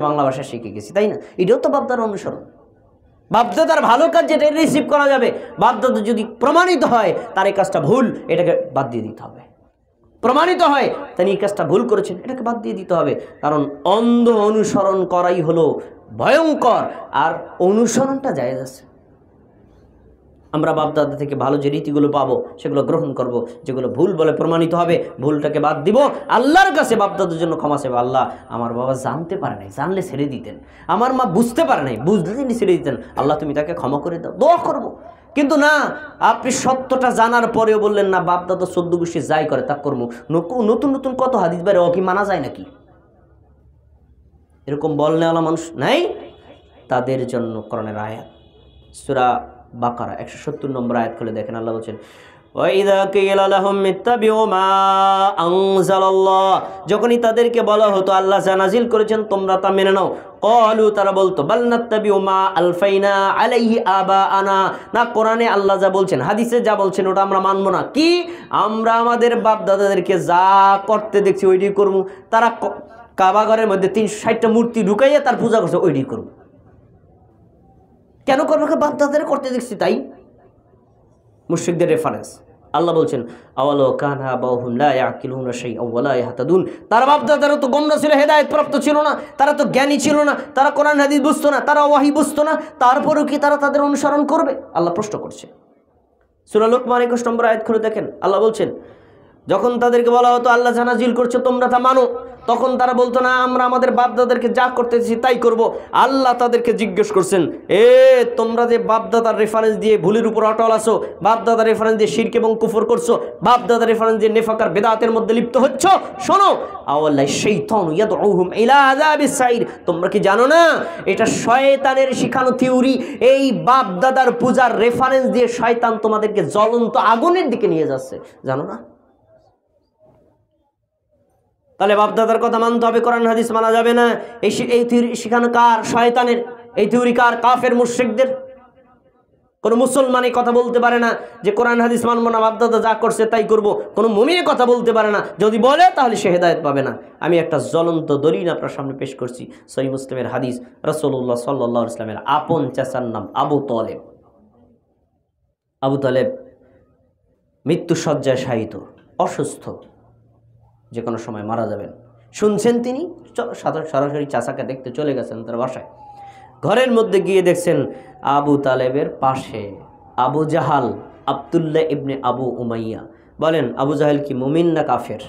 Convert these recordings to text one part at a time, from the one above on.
বাংলা ভাষা শিখে গেছি, তাই না? এটাও তো বাপদাদার অনুসরণ। বাপদাদার ভালো কাজ যেটা রিসিভ করা যাবে, বাপদাদা যদি প্রমাণিত হয় তার এই কাজটা ভুল, এটাকে বাদ দিয়ে দিতে হবে। প্রমাণিত হয় তিনি এই কাজটা ভুল করেছেন, এটাকে বাদ দিয়ে দিতে হবে। কারণ অন্ধ অনুসরণ করাই হলো ভয়ঙ্কর, আর অনুসরণটা জায়েজ আছে। আমরা বাপদাদা থেকে ভালো যে রীতিগুলো পাবো সেগুলো গ্রহণ করব, যেগুলো ভুল বলে প্রমাণিত হবে ভুলটাকে বাদ দিব। আল্লাহর কাছে বাপদাদার জন্য ক্ষমা চাইবো, আল্লাহ আমার বাবা জানতে পারে নাই, জানলে ছেড়ে দিতেন, আমার মা বুঝতে পারে নাই, বুঝলে তিনি ছেড়ে দিতেন, আল্লাহ তুমি তাকে ক্ষমা করে দাও, দোয়া করব। কিন্তু না, আপনি সত্যটা জানার পরেও বললেন না বাপদাদা 14 গোষ্ঠী যাই করে তা করবো। নতুন নতুন কত হাদিস বাইরে, ও কি মানা যায় নাকি? এরকম বলনেওয়ালা মানুষ নাই, তাদের জন্য কোরআনের আয়াত সূরা বাকারা 170 নম্বর আয়াত খুলে দেখেন, আল্লাহ বলছেন ওয়াইযা কিলা লাহুম ইত্তাবিউ মা আনজালাল্লাহ, যখনই তাদেরকে বলা হতো আল্লাহ যা নাজিল করেছেন তোমরা তা মেনে নাও, ক্বালু তারা বলতো বাল নাত্তাবিউ মা আলফাইনা আলাইহি আবাআনা, না কোরআনে আল্লাহ যা বলছেন হাদিসে যা বলছেন ওটা আমরা মানব না, কি আমরা আমাদের বাপ দাদাদেরকে যা করতে দেখছি ওইটাই করব। তারা কাবা ঘরের মধ্যে 360টা মূর্তি ঢুকাইয়া তার পূজা করছে, ওইটাই করব। কেন করবে? বাপ দাদারা করতে দেখছি তাই। মুশরিকদের রেফারেন্স আল্লাহ বলছেন আওয়ালো কানা বাহুম লা ইয়াকিলুনা শাইআন ওয়া লা ইয়াহতাদুন, তার বাপ দাদারা তো গোমরা ছিল, হেদায়েত প্রাপ্ত ছিল না, তারা তো জ্ঞানী ছিল না, তারা কোরআন হাদিস বুঝতো না, তারা ওয়াহি বুঝতো না, তারপরেও কি তারা তাদের অনুসরণ করবে? আল্লাহ প্রশ্ন করছে। সূরা লুকমান 21 নম্বর আয়াত খুলে দেখেন, আল্লাহ বলছেন যখন তাদেরকে বলা হতো আল্লাহ যা নাজিল করছে তোমরা তা মানো, তখন তারা বলতো না আমরা আমাদের বাপদাদাদেরকে যা করতেছি তাই করব। আল্লাহ তাদেরকে জিজ্ঞেস করছেন, তোমরা যে বাপদাদার রেফারেন্স দিয়ে ভুলের উপর অটল আছো, বাপদাদার রেফারেন্স দিয়ে শিরক এবং কুফর করছো, বাপদাদার রেফারেন্স দিয়ে নেফাকার বেদাতের মধ্যে লিপ্ত হচ্ছ, শোনো আওয়াল্লাহ শাইতানু ইয়াদউহুম ইলা আযাবিস সাইর, তোমরা কি জানো না এটা শয়তানের শিখানো থিওরি? এই বাপদাদার পূজার রেফারেন্স দিয়ে শয়তান তোমাদেরকে জ্বলন্ত আগুনের দিকে নিয়ে যাচ্ছে, জানো না? তাহলে বাপদাদার কথা মানতে হবে, কোরআন হাদিস মানা যাবে না। এই থিওরি শিখানো কার? শয়তানের। এই থিওরি কার? কাফের মুশরিকদের। কোনো মুসলমানই কথা বলতে পারে না যে কোরআন হাদিস মানবো না, বাপদাদা যা করছে তাই করব। কোনো মুমিনের কথা বলতে পারে না, যদি বলে তাহলে সে হেদায়েত পাবে না। আমি একটা জ্বলন্ত দলিল আপনার সামনে পেশ করছি, সহিহ মুসলিমের হাদিস। রাসূলুল্লাহ সাল্লাল্লাহু আলাইহি ওয়াসাল্লামের আপন চাচার নাম আবু তালেব। আবু তালেব মৃত্যু শয্যায় শায়িত, অসুস্থ, যে কোনো সময় মারা যাবেন। শুনছেন তিনি, সরাসরি চাচাকে দেখতে চলে গেছেন তার বাসায়। ঘরের মধ্যে গিয়ে দেখছেন আবু তালেবের পাশে আবু জাহাল, আব্দুল্লাহ ইবনে আবু উমাইয়া। বলেন আবু জাহাল কি মুমিন না কাফের?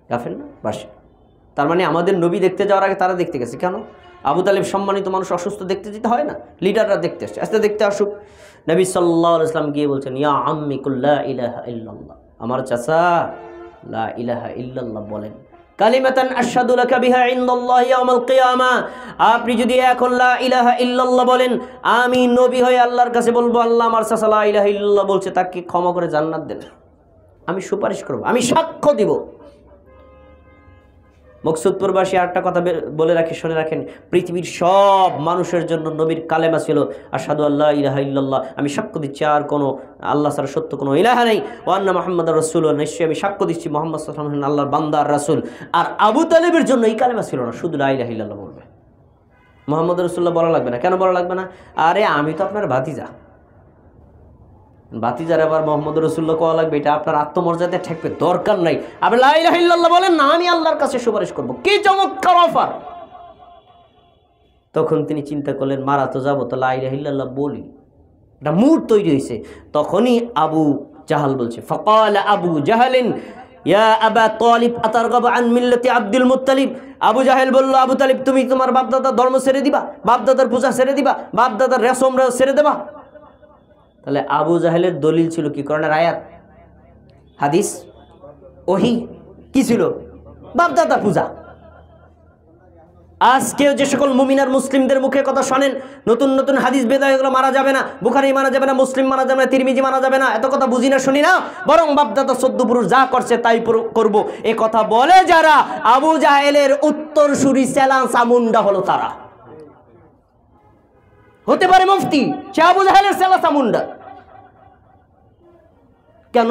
কাফের না, পাশে। তার মানে আমাদের নবী দেখতে যাওয়ার আগে তারা দেখতে গেছে। কেন? আবু তালেব সম্মানিত মানুষ, অসুস্থ দেখতে যেতে হয় না? লিডাররা দেখতে আসছে, আস্তে দেখতে আসুক। নবী সাল্লাল্লাহু আলাইহি ওয়াসাল্লাম গিয়ে বলছেন ইয়া আম্মি কুল লা ইলাহা ইল্লাল্লাহ, আমার চাচা লা ইলাহা ইল্লাল্লাহ বলেন, কালিমাতান আশহাদু লাকা বিহা ইনদাল্লাহি ইয়াউমাল কিয়ামা, আপনি যদি এখন লা ইলাহা ইল্লাল্লাহ বলেন, আমি নবী হয়ে আল্লাহর কাছে বলবো আল্লাহ আমার চাচা লা ইলাহা ইল্লাল্লাহ বলছে, তাকে ক্ষমা করে জান্নাত দেন, আমি সুপারিশ করব, আমি সাক্ষ্য দিব। মকসুদপুরবাসী আরেকটা কথা বলে রাখি, শুনে রাখেন, পৃথিবীর সব মানুষের জন্য নবীর কালেমা ছিল আশহাদু আল্লা ইলাহা ইল্লাল্লাহ, আমি সাক্ষ্য দিচ্ছি আর কোনো আল্লাহ ছাড়া সত্য কোনো ইলাহা নেই, ওয়া আন্না মুহাম্মাদুর রাসূলুল্লাহ, নিশ্চয়ই আমি সাক্ষ্য দিচ্ছি মুহাম্মদ সাল্লাল্লাহু আলাইহি ওয়াসাল্লাম আল্লাহর বান্দা আর রাসূল। আর আবু তালেবের জন্য এই কালেমা ছিল না, শুধু লা ইলাহা ইল্লাল্লাহ বলবে, মুহাম্মদুর রাসূলুল্লাহ বলা লাগবে না। কেন বলা লাগবে না? আরে আমি তো আপনার ভাতিজা, ভাতিজার আবার মুহাম্মদুর রাসূলুল্লাহ কোয়া লাগবে, এটা আপনার আত্মমর্যাদায় ঠেকবে, দরকার নাই। আপনি লা ইলাহা ইল্লাল্লাহ বলেন না, আমি আল্লাহর কাছে সুপারিশ করব, কি চমৎকার অফার। তখন তিনি চিন্তা করলেন মারা তো যাবো, তো লা ইলাহা ইল্লাল্লাহ বলি, একটা মুড তৈরি হয়েছে। তখনই আবু জাহাল বলছে, ফাকাল আবু জাহালিন ইয়া আবা তালিব আতারগাবু আন মিল্লাতি আব্দুল মুত্তালিব, আবু জাহেল বলল আবু তালিব তুমি তোমার বাপদাদার ধর্ম ছেড়ে দিবা, বাপদাদার পূজা ছেড়ে দিবা, বাপদাদার রেশম ছেড়ে দেবা? তাহলে আবু জাহেলের দলিল ছিল কি? কোরআনের আয়াত, হাদিস, ওহী। কি ছিল? বাপদাদা পূজা। আজকেও যে সকল মুমিন আর মুসলিমদের মুখে কথা শোনেন, নতুন নতুন হাদিস বেদায় এগুলো মারা যাবে না, বুখারী মারা যাবে না, মুসলিম মারা যাবে না, তিরমিজি মারা যাবে না, এত কথা বুঝি না শুনি না, বরং বাপদাদা 14 পুরুষ যা করছে তাই করব, এ কথা বলে যারা আবু জাহেলের উত্তরসূরি চেলা চামুন্ডা হলো তারা। হতে পারে মুফতি, সে আবু জাহেলের চেলা চামুন্ডা। কেন?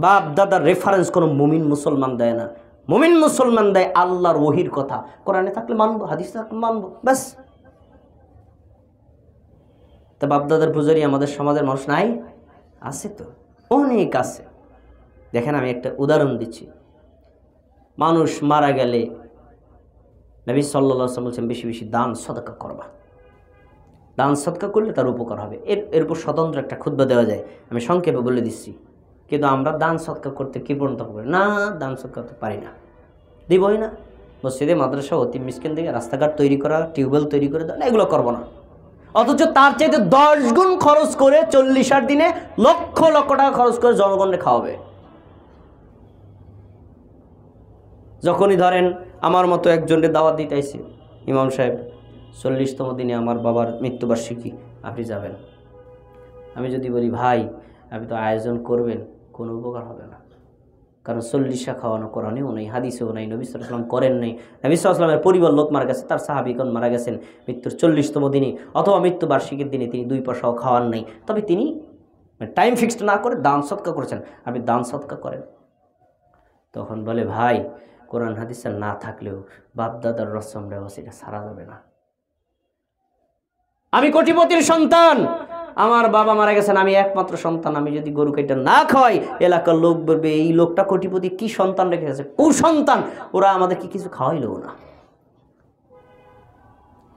বাপ দাদার রেফারেন্স কোনো মুমিন মুসলমান দেয় না, মুমিন মুসলমান দেয় আল্লাহর ওহির কথা, কোরআনে থাকলে মানবো, হাদিসে থাকলে মানবো, ব্যাস। তা বাপদাদার পূজারি আমাদের সমাজের মানুষ নাই? আছে তো, অনেক আছে। দেখেন আমি একটা উদাহরণ দিচ্ছি। মানুষ মারা গেলে নবী সাল্লাল্লাহু আলাইহি ওয়াসাল্লাম বলছেন বেশি বেশি দান সদকা করবা, দান সদকা করলে তার উপকার হবে। এর উপর স্বতন্ত্র একটা খুতবা দেওয়া যায়, আমি সংক্ষেপে বলে দিচ্ছি। কিন্তু আমরা দান সদকা করতে কি পর্যন্ত পারি না, দান সদকা করতে পারি না, দিবই না। মসজিদে মাদ্রাসা অতি মিসকিন থেকে রাস্তাঘাট তৈরি করা, টিউবওয়েল তৈরি করে দেওয়া, এগুলো করবো না। অথচ তার চাইতে 10 গুণ খরচ করে 40 দিনে লক্ষ লক্ষ টাকা খরচ করে জনগণকে খাওয়াবে। যখনই ধরেন আমার মতো একজনকে দাওয়াত দিতে আইছে, ইমাম সাহেব 40তম দিনে আমার বাবার মৃত্যুবার্ষিকী, আপনি যাবেন। আমি যদি বলি ভাই আপনি তো আয়োজন করবেন, কোনো উপকার হবে না। কারণ 40 খাওয়ানো কোরআনেও নেই, হাদিসেও নেই, নবী সাল্লাল্লাহু আলাইহি ওয়াসাল্লাম করেন নাই। নবী সাল্লাল্লাহু আলাইহি ওয়াসাল্লামের পরিবার লোক মারা গেছে, তার সাহাবীগণ মারা গেছেন মৃত্যুর 40তম দিনে অথবা মৃত্যুবার্ষিকীর দিনে তিনি 2 পয়সাও খাওয়ান নাই। তবে তিনি টাইম ফিক্সড না করে দান সদকা করেছেন, আপনি দান সদকা করেন। তখন বলে ভাই কোরআন হাদিসে না থাকলেও বাপদাদার রসম রেওয়াজ এটা সারা যাবে না। আমি কোটিপতির সন্তান, আমার বাবা মারা গেছেন, আমি একমাত্র সন্তান, আমি যদি গরু কাইটা না খাওয়াই এলাকার লোক বলবে এই লোকটা কোটিপতি, কি সন্তান রেখে গেছে, কুসন্তান, ওরা আমাদেরকে কিছু খাওয়াইলো না।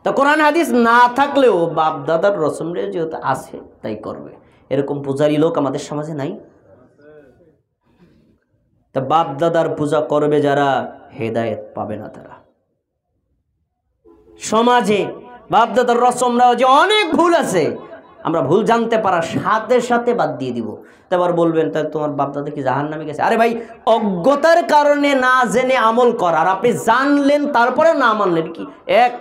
তা কোরআন হাদিস না থাকলেও বাপ দাদার রসম রে যেহেতু আছে তাই করবে। এরকম পূজারী লোক আমাদের সমাজে নাই? তা বাপ দাদার পূজা করবে যারা, হেদায়েত পাবে না তারা। সমাজে বাপ দাদার রসমরাও যে অনেক ভুল আছে, আমরা ভুল জানতে পারার সাথে সাথে বাদ দিয়ে দিব। তারপর বলবেন তা তোমার বাপ দাদা কি জাহান্নামে গেছে? আরে ভাই, অজ্ঞতার কারণে না জেনে আমল করা আর আপনি জানলেন তারপরে না মানলেন কি এক?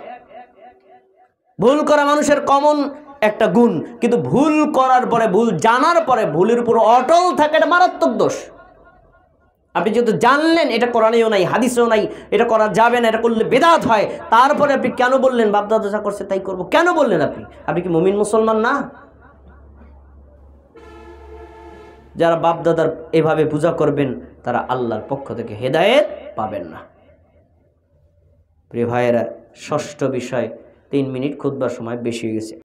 ভুল করা মানুষের কমন একটা গুণ, কিন্তু ভুল করার পরে, ভুল জানার পরে ভুলের উপর অটল থাকে, এটা মারাত্মক দোষ। আপনি যেহেতু জানলেন এটা কোরআনেও নাই, হাদিসেও নাই, এটা করা যাবে না, এটা করলে বেদাত হয়, তারপরে আপনি কেন বললেন বাপদাদা যা করছে তাই করবো? কেন বললেন আপনি? আপনি কি মুমিন মুসলমান না? যারা বাপদাদার এভাবে পূজা করবেন তারা আল্লাহর পক্ষ থেকে হেদায়েত পাবেন না। প্রিয় ভাইয়েরা, ষষ্ঠ বিষয়, 3 মিনিট খুতবার সময় বেশি হয়ে গেছে।